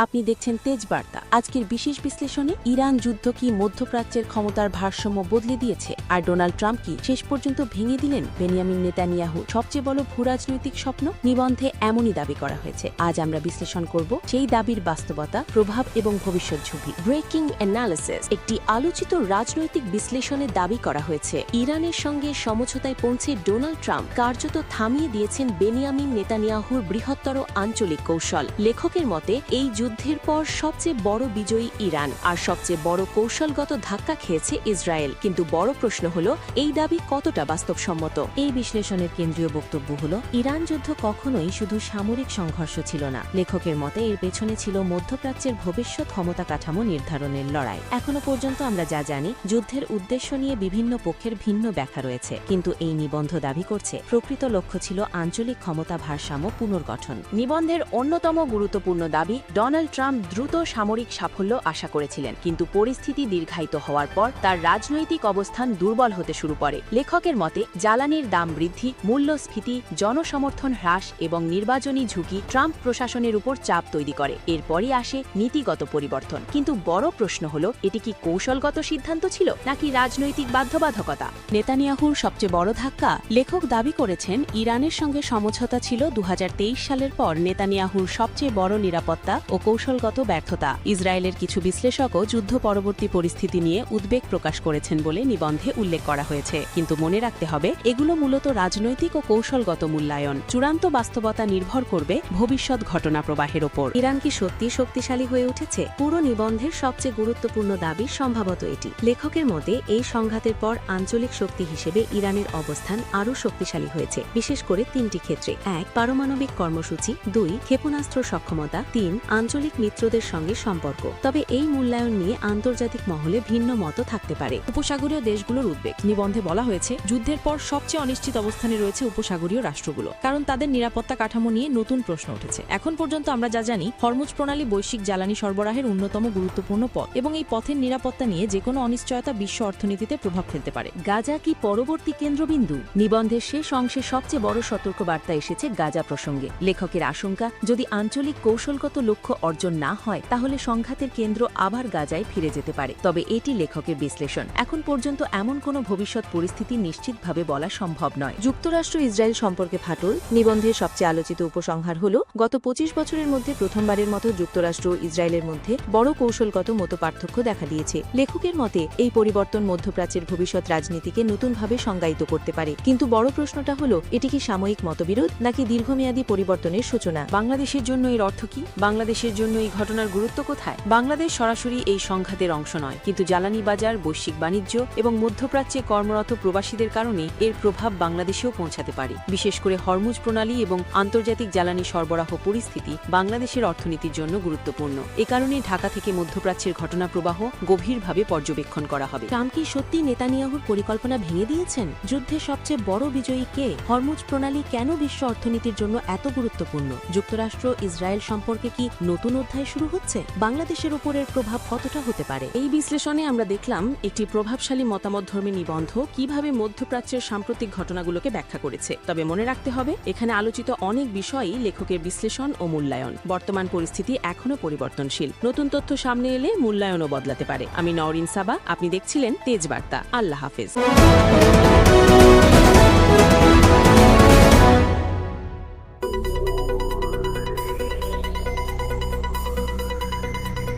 আপনি দেখছেন তেজ বার্তা। আজকের বিশেষ বিশ্লেষণে ইরান যুদ্ধ কি মধ্যপ্রাচ্যের ক্ষমতার ভারসাম্য বদলে দিয়েছে, আর ডোনাল্ড ট্রাম্প কি শেষ পর্যন্ত ভেঙে দিলেন বেনিয়ামিন নেতানিয়াহু সবচেয়ে বড় ভূরাজনৈতিক স্বপ্ন? নিবন্ধে এমনই দাবি করা হয়েছে। আজ আমরা বিশ্লেষণ করব সেই দাবির বাস্তবতা, প্রভাব এবং ভবিষ্যৎ ঝুঁকি। Breaking analysis. একটি আলোচিত রাজনৈতিক বিশ্লেষণে দাবি করা হয়েছে ইরানের সঙ্গে সমঝোতায় পৌঁছে ডোনাল্ড ট্রাম্প কার্যত থামিয়ে দিয়েছেন বেনিয়ামিন নেতানিয়াহুর বৃহত্তর আঞ্চলিক কৌশল। লেখকের মতে এই যুদ্ধের পর সবচেয়ে বড় বিজয়ী ইরান, আর সবচেয়ে বড় কৌশলগত ধাক্কা খেয়েছে ইসরায়েল। কিন্তু বড় প্রশ্ন হল, এই দাবি কতটা বাস্তবসম্মত? এই বিশ্লেষণের কেন্দ্রীয় বক্তব্য হল, ইরান যুদ্ধ কখনোই শুধু সামরিক সংঘর্ষ ছিল না। লেখকের মতে এর পেছনে ছিল মধ্যপ্রাচ্যের ভবিষ্যৎ ক্ষমতা কাঠামো নির্ধারণের লড়াই। এখনো পর্যন্ত আমরা যা জানি, যুদ্ধের উদ্দেশ্য নিয়ে বিভিন্ন পক্ষের ভিন্ন ব্যাখ্যা রয়েছে, কিন্তু এই নিবন্ধ দাবি করছে প্রকৃত লক্ষ্য ছিল আঞ্চলিক ক্ষমতা ভারসাম্য পুনর্গঠন। নিবন্ধের অন্যতম গুরুত্বপূর্ণ দাবি, ডোনাল্ড ট্রাম্প দ্রুত সামরিক সাফল্য আশা করেছিলেন, কিন্তু পরিস্থিতি দীর্ঘায়িত হওয়ার পর তার রাজনৈতিক অবস্থান দুর্বল হতে শুরু করে। লেখকের মতে জ্বালানির দাম বৃদ্ধি, মূল্যস্ফীতি, জনসমর্থন হ্রাস এবং নির্বাচনী ঝুঁকি ট্রাম্প প্রশাসনের উপর চাপ তৈরি করে। এরপরই আসে নীতিগত পরিবর্তন। কিন্তু বড় প্রশ্ন হল, এটি কি কৌশলগত সিদ্ধান্ত ছিল নাকি রাজনৈতিক বাধ্যবাধকতা? নেতানিয়াহুর সবচেয়ে বড় ধাক্কা। লেখক দাবি করেছেন ইরানের সঙ্গে সমঝোতা ছিল 2023 সালের পর নেতানিয়াহুর সবচেয়ে বড় নিরাপত্তা ও কৌশলগত ব্যর্থতা। ইসরায়েলের কিছু বিশ্লেষকও যুদ্ধ পরবর্তী পরিস্থিতি নিয়ে উদ্বেগ প্রকাশ করেছেন বলে নিবন্ধে উল্লেখ করা হয়েছে। কিন্তু মনে রাখতে হবে, এগুলো মূলত রাজনৈতিক ও কৌশলগত মূল্যায়ন। চূড়ান্ত বাস্তবতা নির্ভর করবে ভবিষ্যৎ ঘটনা প্রবাহের ওপর। ইরান কি সত্যি শক্তিশালী হয়ে উঠেছে? পুরো নিবন্ধের সবচেয়ে গুরুত্বপূর্ণ দাবি সম্ভবত এটি। লেখকের মতে এই সংঘাতের পর আঞ্চলিক শক্তি হিসেবে ইরানের অবস্থান আরও শক্তিশালী হয়েছে, বিশেষ করে তিনটি ক্ষেত্রে: 1. পারমাণবিক কর্মসূচি, 2. ক্ষেপণাস্ত্র সক্ষমতা, 3. আঞ্চলিক মিত্রদের সঙ্গে সম্পর্ক। তবে এই মূল্যায়ন নিয়ে আন্তর্জাতিক মহলে ভিন্ন মত থাকতে পারে। উপসাগরীয় দেশগুলোর উদ্বেগ। নিবন্ধে বলা হয়েছে, যুদ্ধের পর সবচেয়ে অনিশ্চিত অবস্থানে রয়েছে উপসাগরীয় রাষ্ট্রগুলো, কারণ তাদের নিরাপত্তা কাঠামো নিয়ে নতুন প্রশ্ন উঠেছে। এখন পর্যন্ত আমরা যা জানি, হরমুজ প্রণালী বৈশ্বিক জ্বালানি সরবরাহের অন্যতম গুরুত্বপূর্ণ পথ, এবং এই পথের নিরাপত্তা নিয়ে যেকোনো অনিশ্চয়তা বিশ্ব অর্থনীতিতে প্রভাব ফেলতে পারে। গাজা কি পরবর্তী কেন্দ্রবিন্দু? নিবন্ধের শেষ অংশে সবচেয়ে বড় সতর্কবার্তা এসেছে গাজা প্রসঙ্গে। লেখকের আশঙ্কা, যদি আঞ্চলিক কৌশলগত লক্ষ্য অর্জন না হয়, তাহলে সংঘাতের কেন্দ্র আবার গাজায় ফিরে যেতে পারে। তবে এটি লেখকের বিশ্লেষণ। এখন পর্যন্ত এমন কোনো ভবিষ্যৎ পরিস্থিতি নিশ্চিতভাবে বলা সম্ভব নয়। যুক্তরাষ্ট্র ইসরায়েল সম্পর্কে ফাটল। নিবন্ধের সবচেয়ে আলোচিত উপসংহার হল, গত 25 বছরের মধ্যে প্রথমবারের মতো যুক্তরাষ্ট্র ও ইসরায়েলের মধ্যে বড় কৌশলগত মতপার্থক্য দেখা দিয়েছে। লেখকের মতে এই পরিবর্তন মধ্যপ্রাচ্যের ভবিষ্যৎ রাজনীতিকে নতুনভাবে সংজ্ঞায়িত করতে পারে। কিন্তু বড় প্রশ্নটা হল, এটি কি সাময়িক মতবিরোধ নাকি দীর্ঘমেয়াদী পরিবর্তনের সূচনা? বাংলাদেশের জন্য এর অর্থ কি? বাংলাদেশের জন্য এই ঘটনার গুরুত্ব কোথায়? বাংলাদেশ সরাসরি এই সংঘাতের অংশ নয়, কিন্তু জ্বালানি বাজার, বৈশ্বিক বাণিজ্য এবং মধ্যপ্রাচ্যে কর্মরত প্রবাসীদের কারণে এর প্রভাব বাংলাদেশেও পৌঁছাতে পারে। বিশেষ করে হরমুজ প্রণালী এবং আন্তর্জাতিক জ্বালানি সরবরাহ পরিস্থিতি বাংলাদেশের অর্থনীতির জন্য গুরুত্বপূর্ণ। এ কারণে ঢাকা থেকে মধ্যপ্রাচ্যের ঘটনা প্রবাহ গভীরভাবে পর্যবেক্ষণ করা হবে। ট্রাম্প কি সত্যি নেতানিয়াহুর পরিকল্পনা ভেঙে দিয়েছেন? যুদ্ধে সবচেয়ে বড় বিজয়ী কে? হরমুজ প্রণালী কেন বিশ্ব অর্থনীতির জন্য এত গুরুত্বপূর্ণ? যুক্তরাষ্ট্র ইসরায়েল সম্পর্কে কি নতুন অধ্যায় শুরু হচ্ছে? বাংলাদেশের উপর এর প্রভাব কতটা হতে পারে? এই বিশ্লেষণে আমরা দেখলাম একটি প্রভাবশালী মতামতধর্মী নিবন্ধ কিভাবে মধ্যপ্রাচ্যের সাম্প্রতিক ঘটনাগুলোকে ব্যাখ্যা করেছে। তবে মনে রাখতে হবে, এখানে আলোচিত অনেক বিষয়ই লেখকের বিশ্লেষণ ও মূল্যায়ন। বর্তমান পরিস্থিতি এখনও পরিবর্তনশীল। নতুন তথ্য সামনে এলে মূল্যায়নও বদলাতে পারে। আমি নওরিন সাবা, আপনি দেখছিলেন তেজ বার্তা। আল্লাহ হাফেজ।